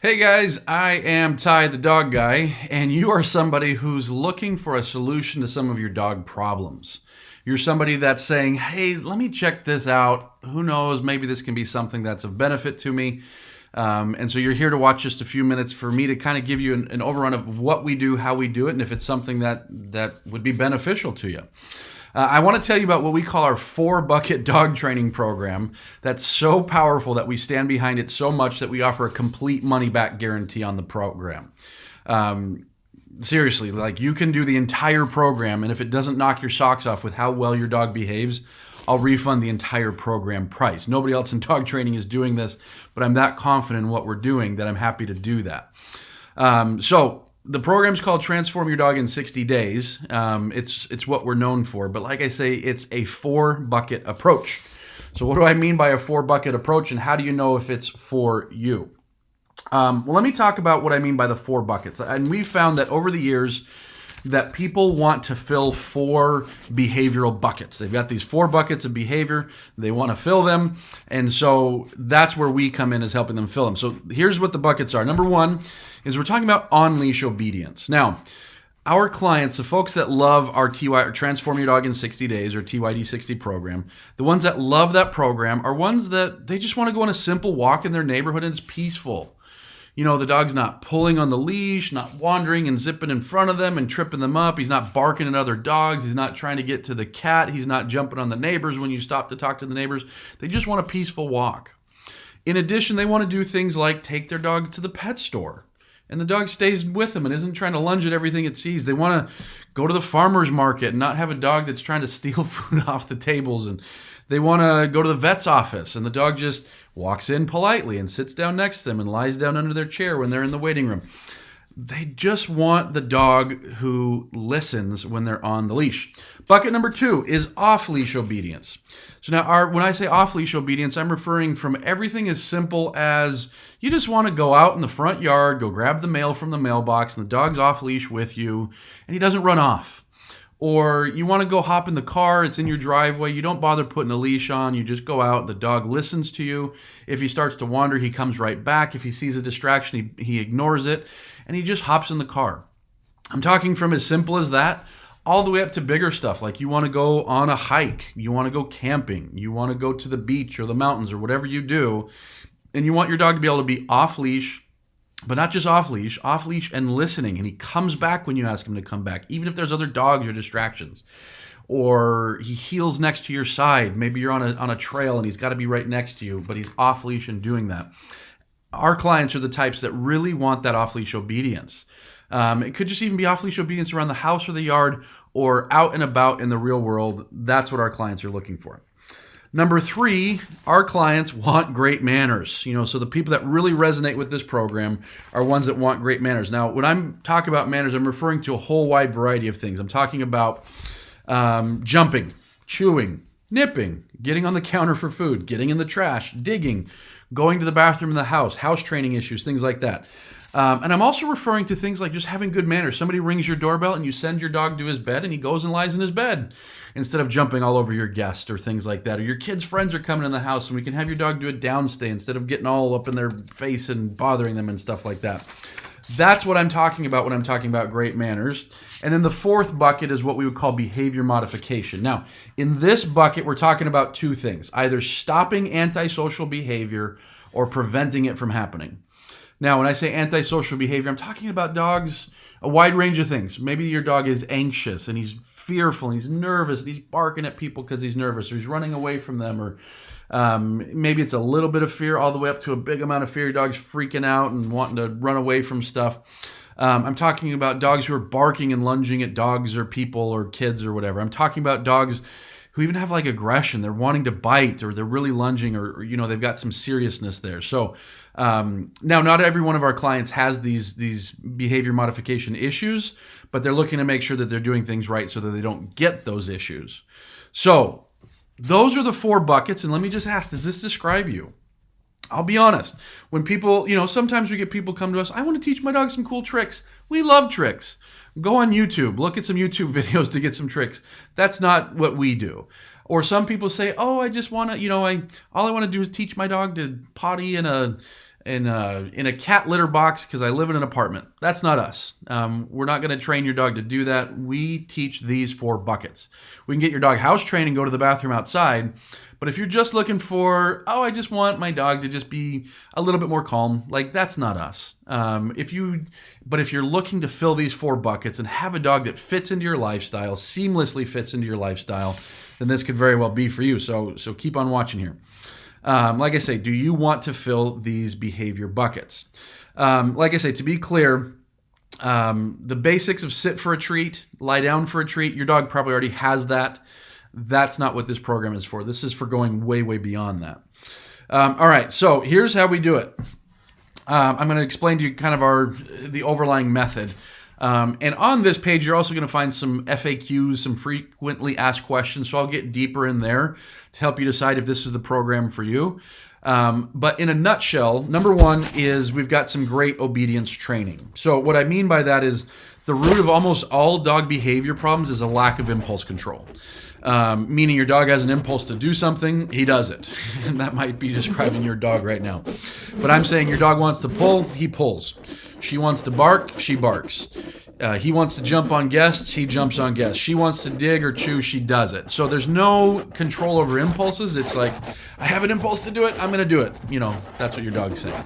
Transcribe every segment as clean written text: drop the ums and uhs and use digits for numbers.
Hey guys, I am Ty the dog guy, and you are somebody who's looking for a solution to some of your dog problems. You're somebody that's saying, hey, let me check this out. Who knows, maybe this can be something that's of benefit to me. And so you're here to watch just a few minutes for me to kind of give you an overrun of what we do, how we do it, and if it's something that would be beneficial to you. I want to tell you about what we call our 4-bucket dog training program that's so powerful that we stand behind it so much that we offer a complete money-back guarantee on the program. Seriously, like you can do the entire program, and if it doesn't knock your socks off with how well your dog behaves, I'll refund the entire program price. Nobody else in dog training is doing this, but I'm that confident in what we're doing that I'm happy to do that. So the program's called Transform Your Dog in 60 Days. It's what we're known for, but like I say, it's a 4-bucket approach. So what do I mean by a 4-bucket approach, and how do you know if it's for you? Well, let me talk about what I mean by the 4 buckets. And we found that over the years that people want to fill 4 behavioral buckets. They've got these 4 buckets of behavior. They want to fill them. And so that's where we come in, as helping them fill them. So here's what the buckets are. Number 1 is we're talking about on-leash obedience. Now, our clients, the folks that love our Transform Your Dog in 60 Days or TYD60 program, the ones that love that program are ones that they just want to go on a simple walk in their neighborhood and it's peaceful. You know, the dog's not pulling on the leash, not wandering and zipping in front of them and tripping them up. He's not barking at other dogs. He's not trying to get to the cat. He's not jumping on the neighbors when you stop to talk to the neighbors. They just want a peaceful walk. In addition, they want to do things like take their dog to the pet store, and the dog stays with them and isn't trying to lunge at everything it sees. They want to go to the farmer's market and not have a dog that's trying to steal food off the tables. And they want to go to the vet's office and the dog just walks in politely and sits down next to them and lies down under their chair when they're in the waiting room. They just want the dog who listens when they're on the leash. Bucket number 2 is off-leash obedience. So now when I say off-leash obedience, I'm referring from everything as simple as you just want to go out in the front yard, go grab the mail from the mailbox, and the dog's off-leash with you, and he doesn't run off. Or you want to go hop in the car, it's in your driveway, you don't bother putting a leash on, you just go out, the dog listens to you. If he starts to wander, he comes right back. If he sees a distraction, he ignores it, and he just hops in the car. I'm talking from as simple as that all the way up to bigger stuff, like you want to go on a hike, you want to go camping, you want to go to the beach or the mountains or whatever you do, and you want your dog to be able to be off-leash, but not just off-leash and listening, and he comes back when you ask him to come back, even if there's other dogs or distractions. Or he heels next to your side. Maybe you're on a trail and he's got to be right next to you, but he's off-leash and doing that. Our clients are the types that really want that off-leash obedience. It could just even be off-leash obedience around the house or the yard or out and about in the real world. That's what our clients are looking for. Number 3, our clients want great manners. You know, so the people that really resonate with this program are ones that want great manners. Now, when I'm talking about manners, I'm referring to a whole wide variety of things. I'm talking about jumping, chewing, nipping, getting on the counter for food, getting in the trash, digging, going to the bathroom in the house training issues, things like that. And I'm also referring to things like just having good manners. Somebody rings your doorbell and you send your dog to his bed and he goes and lies in his bed instead of jumping all over your guest or things like that. Or your kids' friends are coming in the house and we can have your dog do a downstay instead of getting all up in their face and bothering them and stuff like that. That's what I'm talking about when I'm talking about great manners. And then the 4th bucket is what we would call behavior modification. Now, in this bucket, we're talking about 2 things, either stopping antisocial behavior or preventing it from happening. Now, when I say antisocial behavior, I'm talking about dogs, a wide range of things. Maybe your dog is anxious and he's fearful and he's nervous and he's barking at people because he's nervous, or he's running away from them, or maybe it's a little bit of fear all the way up to a big amount of fear. Your dog's freaking out and wanting to run away from stuff. I'm talking about dogs who are barking and lunging at dogs or people or kids or whatever. I'm talking about dogs who even have like aggression. They're wanting to bite, or they're really lunging, or you know, they've got some seriousness there. So now, not every one of our clients has these behavior modification issues, but they're looking to make sure that they're doing things right so that they don't get those issues. So those are the 4 buckets. And let me just ask, does this describe you? I'll be honest. When people, you know, sometimes we get people come to us, I want to teach my dog some cool tricks. We love tricks. Go on YouTube, look at some YouTube videos to get some tricks. That's not what we do. Or some people say, oh, I just want to, all I want to do is teach my dog to potty in a in a cat litter box because I live in an apartment. That's not us. We're not going to train your dog to do that. We teach these 4 buckets. We can get your dog house trained and go to the bathroom outside. But if you're just looking for, oh, I just want my dog to just be a little bit more calm, like that's not us. But if you're looking to fill these 4 buckets and have a dog that fits into your lifestyle, seamlessly fits into your lifestyle, then this could very well be for you. So keep on watching here. Like I say, do you want to fill these behavior buckets? Like I say, to be clear, the basics of sit for a treat, lie down for a treat, your dog probably already has that. That's not what this program is for. This is for going way, way beyond that. All right, so here's how we do it. I'm going to explain to you kind of the overlying method. And on this page, you're also going to find some FAQs, some frequently asked questions. So I'll get deeper in there to help you decide if this is the program for you. But in a nutshell, number 1 is we've got some great obedience training. So what I mean by that is the root of almost all dog behavior problems is a lack of impulse control. Meaning your dog has an impulse to do something, he does it. And that might be describing your dog right now. But I'm saying your dog wants to pull, he pulls. She wants to bark, she barks. He wants to jump on guests, he jumps on guests. She wants to dig or chew, she does it. So there's no control over impulses. It's like, I have an impulse to do it, I'm going to do it. That's what your dog's saying.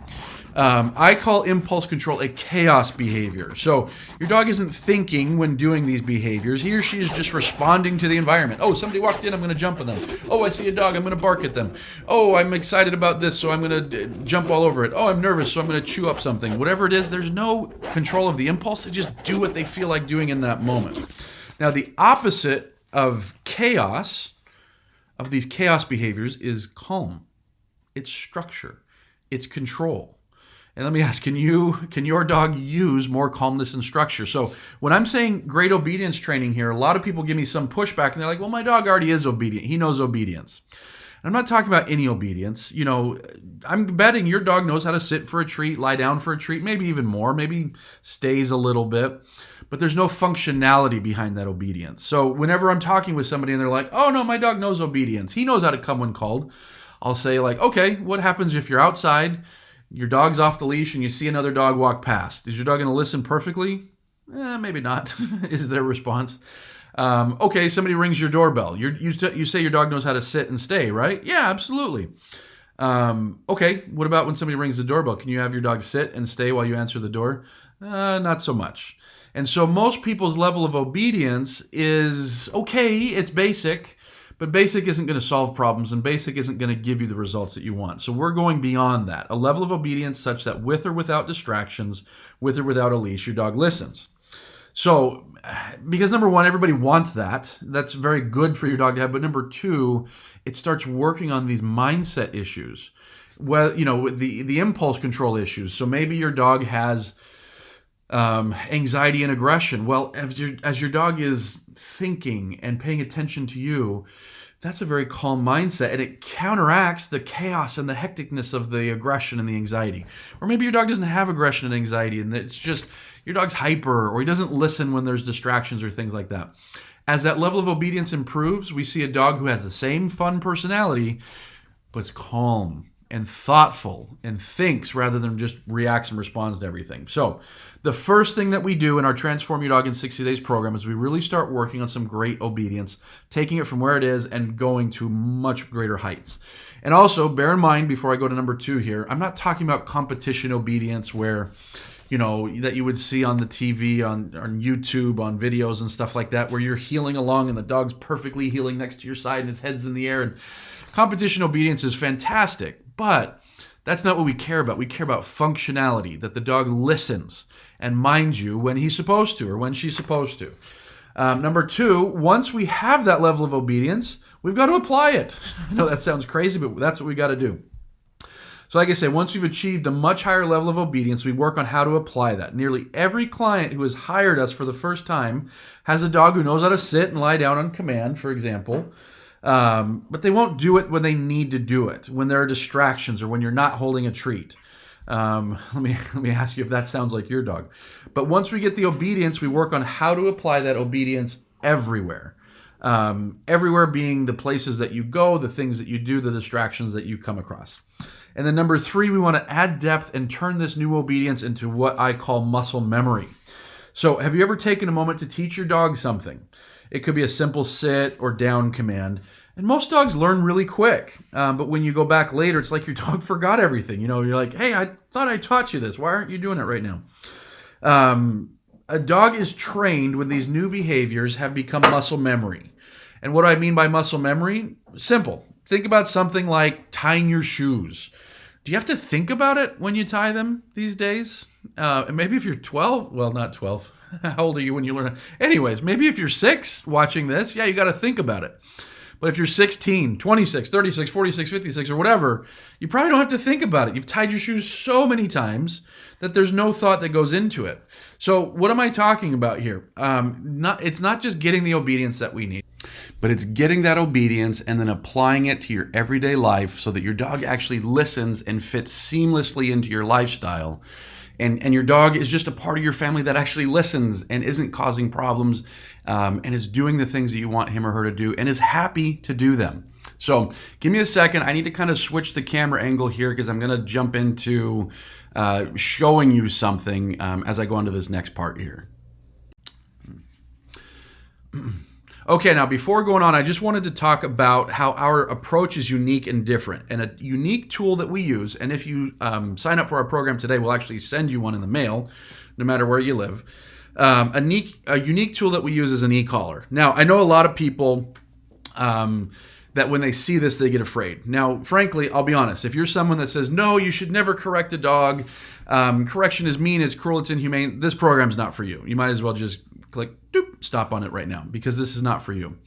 I call impulse control a chaos behavior. So your dog isn't thinking when doing these behaviors. He or she is just responding to the environment. Oh, somebody walked in, I'm going to jump on them. Oh, I see a dog, I'm going to bark at them. Oh, I'm excited about this, so I'm going to jump all over it. Oh, I'm nervous, so I'm going to chew up something. Whatever it is, there's no control of the impulse. They just do what they feel like doing in that moment. Now, the opposite of chaos, of these chaos behaviors, is calm. It's structure. It's control. And let me ask, can your dog use more calmness and structure? So when I'm saying great obedience training here, a lot of people give me some pushback and they're like, well, my dog already is obedient. He knows obedience. And I'm not talking about any obedience. I'm betting your dog knows how to sit for a treat, lie down for a treat, maybe even more, maybe stays a little bit. But there's no functionality behind that obedience. So whenever I'm talking with somebody and they're like, oh no, my dog knows obedience. He knows how to come when called. I'll say like, okay, what happens if you're outside, your dog's off the leash, and you see another dog walk past? Is your dog going to listen perfectly? Maybe not, is their response. Okay, somebody rings your doorbell. You say your dog knows how to sit and stay, right? Yeah, absolutely. Okay, what about when somebody rings the doorbell? Can you have your dog sit and stay while you answer the door? Not so much. And so most people's level of obedience is, okay, it's basic, but basic isn't going to solve problems, and basic isn't going to give you the results that you want. So we're going beyond that. A level of obedience such that with or without distractions, with or without a leash, your dog listens. So, because number 1, everybody wants that. That's very good for your dog to have. But number 2, it starts working on these mindset issues. Well, the impulse control issues. So maybe your dog has anxiety and aggression. Well, as your dog is thinking and paying attention to you, that's a very calm mindset, and it counteracts the chaos and the hecticness of the aggression and the anxiety. Or maybe your dog doesn't have aggression and anxiety, and it's just your dog's hyper, or he doesn't listen when there's distractions or things like that. As that level of obedience improves, we see a dog who has the same fun personality, but it's calm and thoughtful and thinks rather than just reacts and responds to everything. So the first thing that we do in our Transform Your Dog in 60 Days program is we really start working on some great obedience, taking it from where it is and going to much greater heights. And also bear in mind, before I go to number 2 here, I'm not talking about competition obedience where, that you would see on the TV, on YouTube, on videos and stuff like that, where you're heeling along and the dog's perfectly heeling next to your side and his head's in the air. And competition obedience is fantastic, but that's not what we care about. We care about functionality, that the dog listens and minds you when he's supposed to or when she's supposed to. Number 2, once we have that level of obedience, we've got to apply it. I know that sounds crazy, but that's what we got to do. So like I said, once we've achieved a much higher level of obedience, we work on how to apply that. Nearly every client who has hired us for the first time has a dog who knows how to sit and lie down on command, for example. But they won't do it when they need to do it, when there are distractions or when you're not holding a treat. Let me ask you if that sounds like your dog. But once we get the obedience, we work on how to apply that obedience everywhere. Everywhere being the places that you go, the things that you do, the distractions that you come across. And then number 3, we want to add depth and turn this new obedience into what I call muscle memory. So have you ever taken a moment to teach your dog something? It could be a simple sit or down command. And most dogs learn really quick. But when you go back later, it's like your dog forgot everything. You know, you're like, hey, I thought I taught you this. Why aren't you doing it right now? A dog is trained when these new behaviors have become muscle memory. And what do I mean by muscle memory? Simple. Think about something like tying your shoes. Do you have to think about it when you tie them these days? Maybe if you're 12, well, not 12. How old are you when you learn it? Anyways, maybe if you're 6 watching this, yeah, you got to think about it. But if you're 16, 26, 36, 46, 56, or whatever, you probably don't have to think about it. You've tied your shoes so many times that there's no thought that goes into it. So what am I talking about here? It's not just getting the obedience that we need, but it's getting that obedience and then applying it to your everyday life so that your dog actually listens and fits seamlessly into your lifestyle. And your dog is just a part of your family that actually listens and isn't causing problems and is doing the things that you want him or her to do and is happy to do them. So give me a second. I need to kind of switch the camera angle here because I'm going to jump into showing you something as I go into this next part here. Okay, now before going on, I just wanted to talk about how our approach is unique and different, and a unique tool that we use. And if you sign up for our program today, we'll actually send you one in the mail, no matter where you live. A unique tool that we use is an e-collar. Now, I know a lot of people that when they see this, they get afraid. Now, frankly, I'll be honest. If you're someone that says, no, you should never correct a dog, correction is mean, it's cruel, it's inhumane, this program's not for you. You might as well just click, doop, stop on it right now, because this is not for you.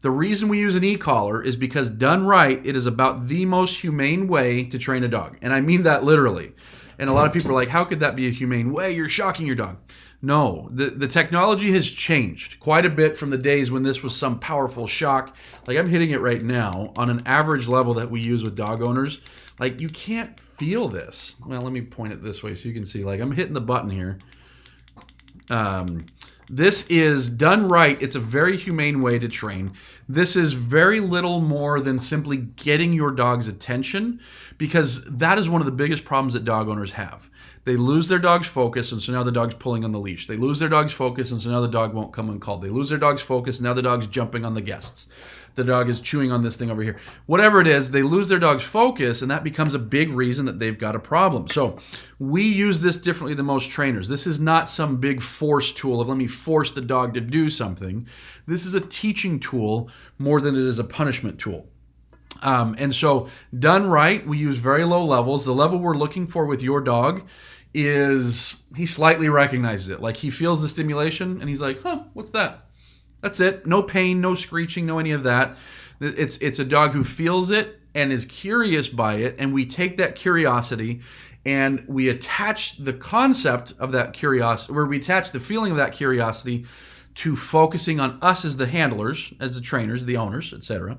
The reason we use an e-collar is because done right, it is about the most humane way to train a dog. And I mean that literally. And a lot of people are like, how could that be a humane way? You're shocking your dog. No, the technology has changed quite a bit from the days when this was some powerful shock. Like I'm hitting it right now on an average level that we use with dog owners. Like you can't feel this. Well, let me point it this way so you can see. Like I'm hitting the button here. This is done right. It's a very humane way to train. This is very little more than simply getting your dog's attention, because that is one of the biggest problems that dog owners have. They lose their dog's focus, and so now the dog's pulling on the leash. They lose their dog's focus, and so now the dog won't come uncalled. They lose their dog's focus, and now the dog's jumping on the guests. The dog is chewing on this thing over here. Whatever it is, they lose their dog's focus, and that becomes a big reason that they've got a problem. So we use this differently than most trainers. This is not some big force tool of let me force the dog to do something. This is a teaching tool more than it is a punishment tool. And so done right, we use very low levels. The level we're looking for with your dog is he slightly recognizes it. Like he feels the stimulation and he's like, huh, what's that? That's it. No pain, no screeching, no any of that. It's a dog who feels it and is curious by it. And we take that curiosity and we attach the concept of that curiosity, where we attach the feeling of that curiosity to focusing on us as the handlers, as the trainers, the owners, etc.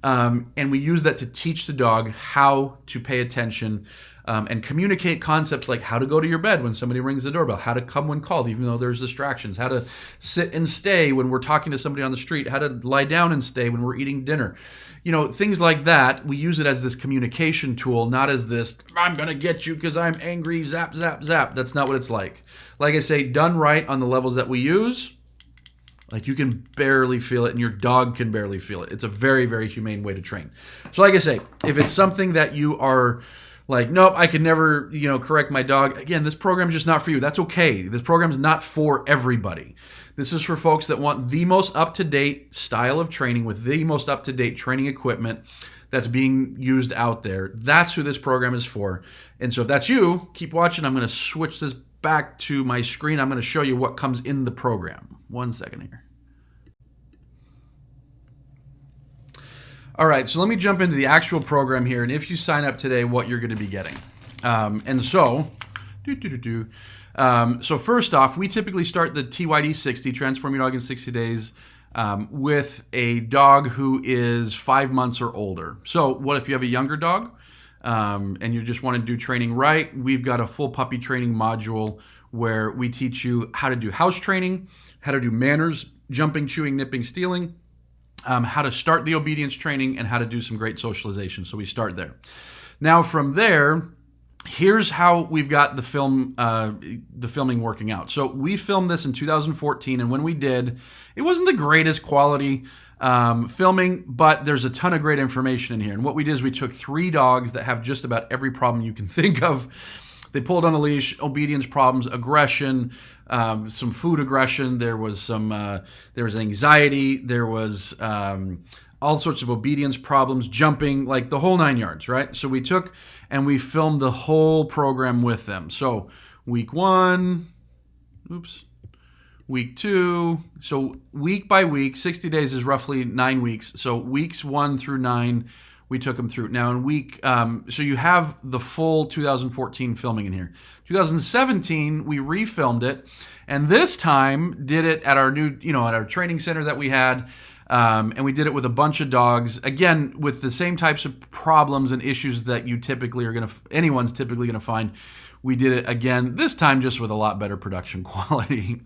And we use that to teach the dog how to pay attention and communicate concepts like how to go to your bed when somebody rings the doorbell, how to come when called even though there's distractions, how to sit and stay when we're talking to somebody on the street, how to lie down and stay when we're eating dinner. You know, things like that. We use it as this communication tool, not as this, I'm going to get you because I'm angry, zap, zap, zap. That's not what it's like. Like I say, done right on the levels that we use, like you can barely feel it and your dog can barely feel it. It's a very, very humane way to train. So like I say, if it's something that you are like, nope, I could never, correct my dog. Again, this program's just not for you. That's okay. This program's not for everybody. This is for folks that want the most up-to-date style of training with the most up-to-date training equipment that's being used out there. That's who this program is for. And so if that's you, keep watching. I'm going to switch this back to my screen. I'm going to show you what comes in the program. 1 second here. All right, so let me jump into the actual program here, and if you sign up today, what you're going to be getting. So first off, we typically start the TYD60, Transform Your Dog in 60 Days, with a dog who is 5 months or older. So what if you have a younger dog and you just want to do training right? We've got a full puppy training module where we teach you how to do house training, how to do manners, jumping, chewing, nipping, stealing, how to start the obedience training, and how to do some great socialization. So we start there. Now from there, here's how we've got the filming working out. So we filmed this in 2014, and when we did, it wasn't the greatest quality filming, but there's a ton of great information in here. And what we did is we took 3 dogs that have just about every problem you can think of. They pulled on the leash, obedience problems, aggression, some food aggression. There was anxiety. There was all sorts of obedience problems, jumping, like the whole 9 yards, right? So we took and we filmed the whole program with them. So week 1, week 2. So week by week, 60 days is roughly 9 weeks. So weeks 1 through 9. We took them through. Now in so you have the full 2014 filming in here. 2017, we refilmed it, and this time did it at our new, at our training center that we had, and we did it with a bunch of dogs, again, with the same types of problems and issues that anyone's typically gonna find. We did it again, this time just with a lot better production quality.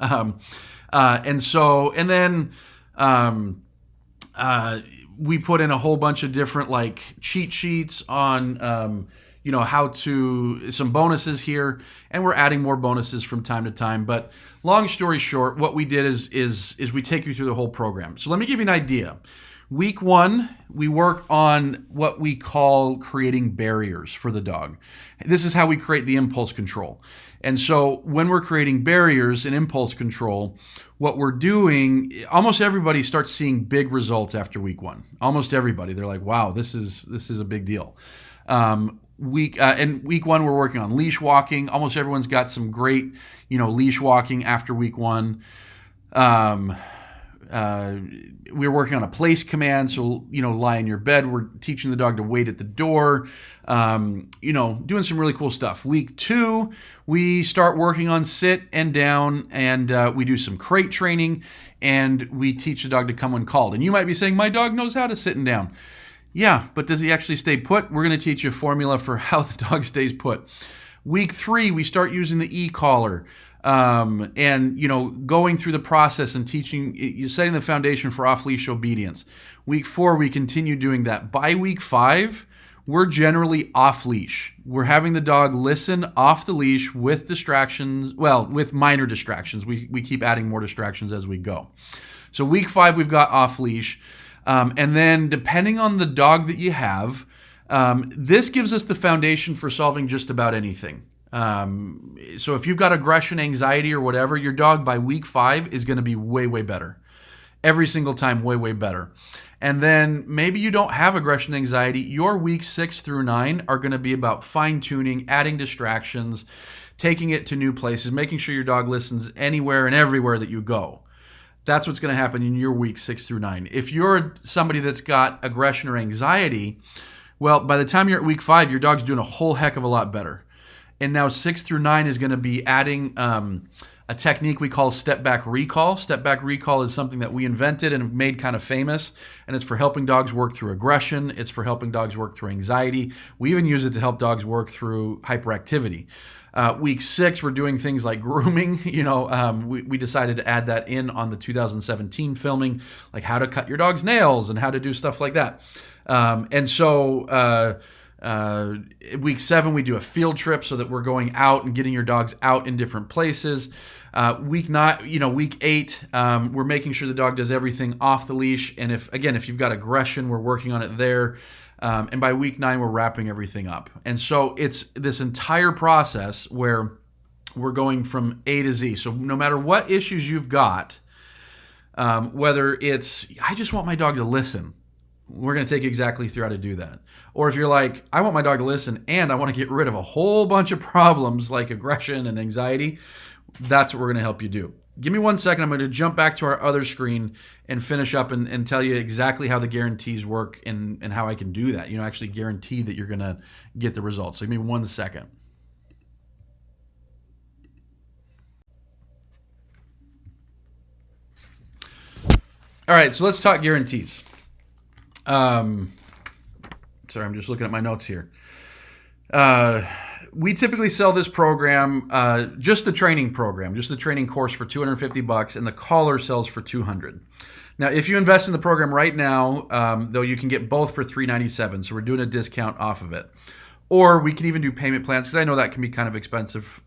We put in a whole bunch of different like cheat sheets on, some bonuses here, and we're adding more bonuses from time to time. But long story short, what we did is we take you through the whole program. So let me give you an idea. Week 1, we work on what we call creating barriers for the dog. This is how we create the impulse control. And so when we're creating barriers and impulse control, what we're doing, almost everybody starts seeing big results after week 1. Almost everybody. They're like, wow, this is a big deal. Week 1, we're working on leash walking. Almost everyone's got some great, leash walking after week 1. We're working on a place command. So, lie in your bed. We're teaching the dog to wait at the door, doing some really cool stuff. Week 2, we start working on sit and down, and we do some crate training, and we teach the dog to come when called. And you might be saying, my dog knows how to sit and down. Yeah, but does he actually stay put? We're going to teach you a formula for how the dog stays put. Week 3, we start using the e-collar. Going through the process and teaching, setting the foundation for off-leash obedience. Week 4, we continue doing that. By week 5, we're generally off-leash. We're having the dog listen off the leash with distractions, with minor distractions. We keep adding more distractions as we go. So week 5, we've got off-leash. And then depending on the dog that you have, this gives us the foundation for solving just about anything. So if you've got aggression, anxiety, or whatever, your dog by week 5 is going to be way, way better. Every single time, way, way better. And then maybe you don't have aggression, anxiety. Your weeks 6 through 9 are going to be about fine-tuning, adding distractions, taking it to new places, making sure your dog listens anywhere and everywhere that you go. That's what's going to happen in your week 6 through 9. If you're somebody that's got aggression or anxiety, well, by the time you're at week 5, your dog's doing a whole heck of a lot better. And now 6 through 9 is going to be adding a technique we call step back recall. Step back recall is something that we invented and made kind of famous, and it's for helping dogs work through aggression. It's for helping dogs work through anxiety. We even use it to help dogs work through hyperactivity. Week 6, we're doing things like grooming. We decided to add that in on the 2017 filming, like how to cut your dog's nails and how to do stuff like that. Week 7, we do a field trip so that we're going out and getting your dogs out in different places. Week 8, we're making sure the dog does everything off the leash. And if you've got aggression, we're working on it there. And by week 9, we're wrapping everything up. And so it's this entire process where we're going from A to Z. So no matter what issues you've got, whether it's, I just want my dog to listen, we're going to take exactly through how to do that. Or if you're like, I want my dog to listen and I want to get rid of a whole bunch of problems like aggression and anxiety, that's what we're going to help you do. Give me 1 second. I'm going to jump back to our other screen and finish up and tell you exactly how the guarantees work and how I can do that. Actually guarantee that you're going to get the results. So give me 1 second. All right, so let's talk guarantees. Sorry, I'm just looking at my notes here. We typically sell this program, just the training program, just the training course for $250, and the collar sells for $200. Now, if you invest in the program right now, though, you can get both for $397. So we're doing a discount off of it. Or we can even do payment plans because I know that can be kind of expensive.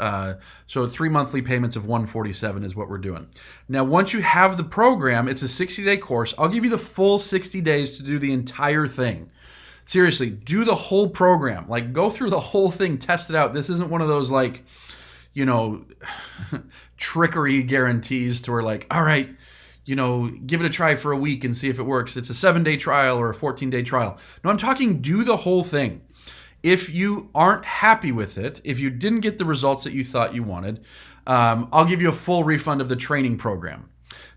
So 3 monthly payments of $147 is what we're doing. Now, once you have the program, it's a 60-day course. I'll give you the full 60 days to do the entire thing. Seriously, do the whole program. Like, go through the whole thing, test it out. This isn't one of those, like, you know, trickery guarantees to where, like, all right, you know, give it a try for a week and see if it works. It's a 7-day trial or a 14-day trial. No, I'm talking do the whole thing. If you aren't happy with it, if you didn't get the results that you thought you wanted, I'll give you a full refund of the training program.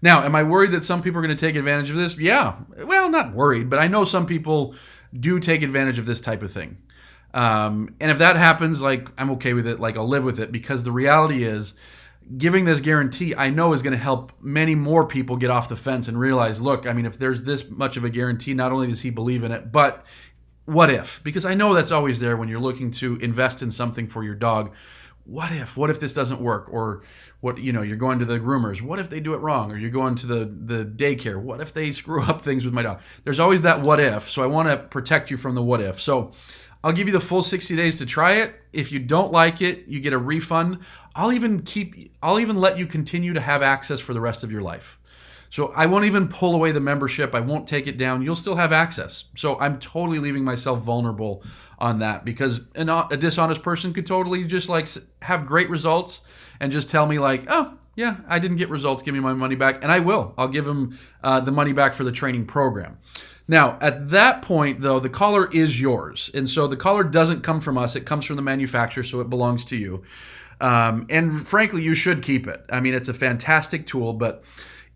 Now, am I worried that some people are going to take advantage of this? Yeah. Well, not worried, but I know some people do take advantage of this type of thing. And if that happens, like, I'm okay with it. Like, I'll live with it because the reality is giving this guarantee, I know, is going to help many more people get off the fence and realize, look, I mean, if there's this much of a guarantee, not only does he believe in it, but what if? Because I know that's always there when you're looking to invest in something for your dog. What if? What if this doesn't work? Or what, you know, you're going to the groomers. What if they do it wrong? Or you're going to the daycare. What if they screw up things with my dog? There's always that what if. So I want to protect you from the what if. So I'll give you the full 60 days to try it. If you don't like it, you get a refund. I'll even let you continue to have access for the rest of your life. So I won't even pull away the membership. I won't take it down. You'll still have access. So I'm totally leaving myself vulnerable on that because a dishonest person could totally just like have great results and just tell me like, oh, yeah, I didn't get results. Give me my money back. And I will. I'll give them the money back for the training program. Now, at that point, though, the collar is yours. And so the collar doesn't come from us. It comes from the manufacturer, so it belongs to you. And frankly, you should keep it. I mean, it's a fantastic tool, but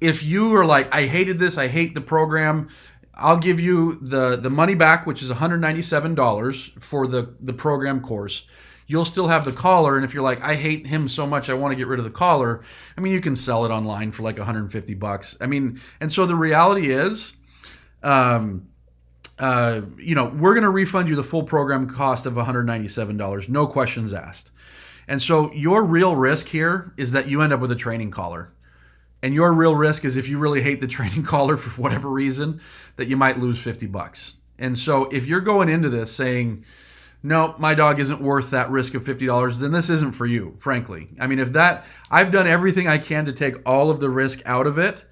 if you are like, I hated this, I hate the program, I'll give you the money back, which is $197 for the program course. You'll still have the collar, and if you're like, I hate him so much, I want to get rid of the collar, I mean, you can sell it online for like $150. I mean, and so the reality is, you know, we're going to refund you the full program cost of $197, no questions asked. And so your real risk here is that you end up with a training collar. And your real risk is if you really hate the training collar for whatever reason, that you might lose $50. And so if you're going into this saying, no, my dog isn't worth that risk of $50, then this isn't for you, frankly. I mean, I've done everything I can to take all of the risk out of it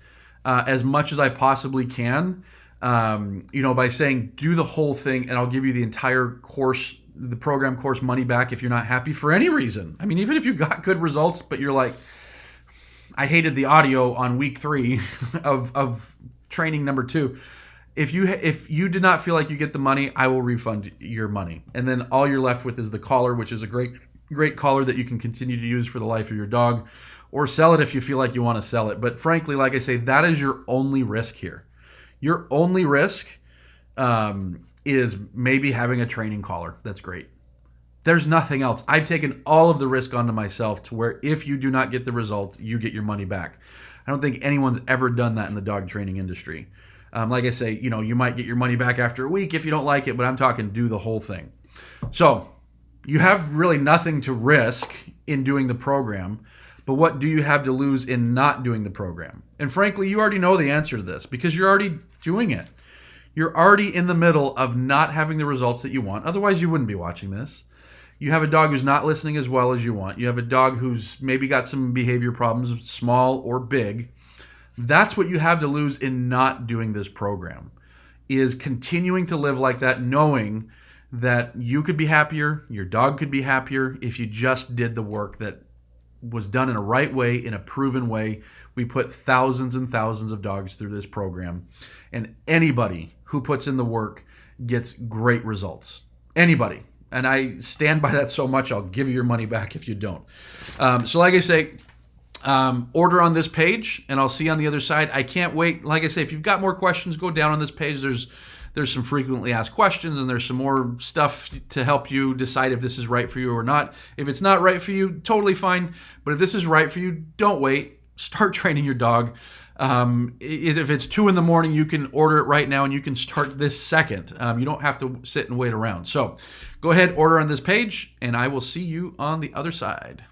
as much as I possibly can, you know, by saying do the whole thing and I'll give you the entire course, the program course money back if you're not happy for any reason. I mean, even if you got good results, but you're like, I hated the audio on week 3 of training number 2. If you did not feel like you get the money, I will refund your money. And then all you're left with is the collar, which is a great collar that you can continue to use for the life of your dog, or sell it if you feel like you want to sell it. But frankly, like I say, that is your only risk here. Your only risk is maybe having a training collar. That's great. There's nothing else. I've taken all of the risk onto myself to where if you do not get the results, you get your money back. I don't think anyone's ever done that in the dog training industry. Like I say, you know, you might get your money back after a week if you don't like it, but I'm talking do the whole thing. So you have really nothing to risk in doing the program, but what do you have to lose in not doing the program? And frankly, you already know the answer to this because you're already doing it. You're already in the middle of not having the results that you want. Otherwise, you wouldn't be watching this. You have a dog who's not listening as well as you want. You have a dog who's maybe got some behavior problems, small or big. That's what you have to lose in not doing this program, is continuing to live like that, knowing that you could be happier, your dog could be happier if you just did the work that was done in a right way, in a proven way. We put thousands and thousands of dogs through this program, and anybody who puts in the work gets great results. Anybody. And I stand by that so much, I'll give you your money back if you don't. So like I say, order on this page, and I'll see you on the other side. I can't wait. Like I say, if you've got more questions, go down on this page. There's some frequently asked questions, and there's some more stuff to help you decide if this is right for you or not. If it's not right for you, totally fine. But if this is right for you, don't wait. Start training your dog. If it's 2 a.m, you can order it right now and you can start this second. You don't have to sit and wait around. So go ahead, order on this page, and I will see you on the other side.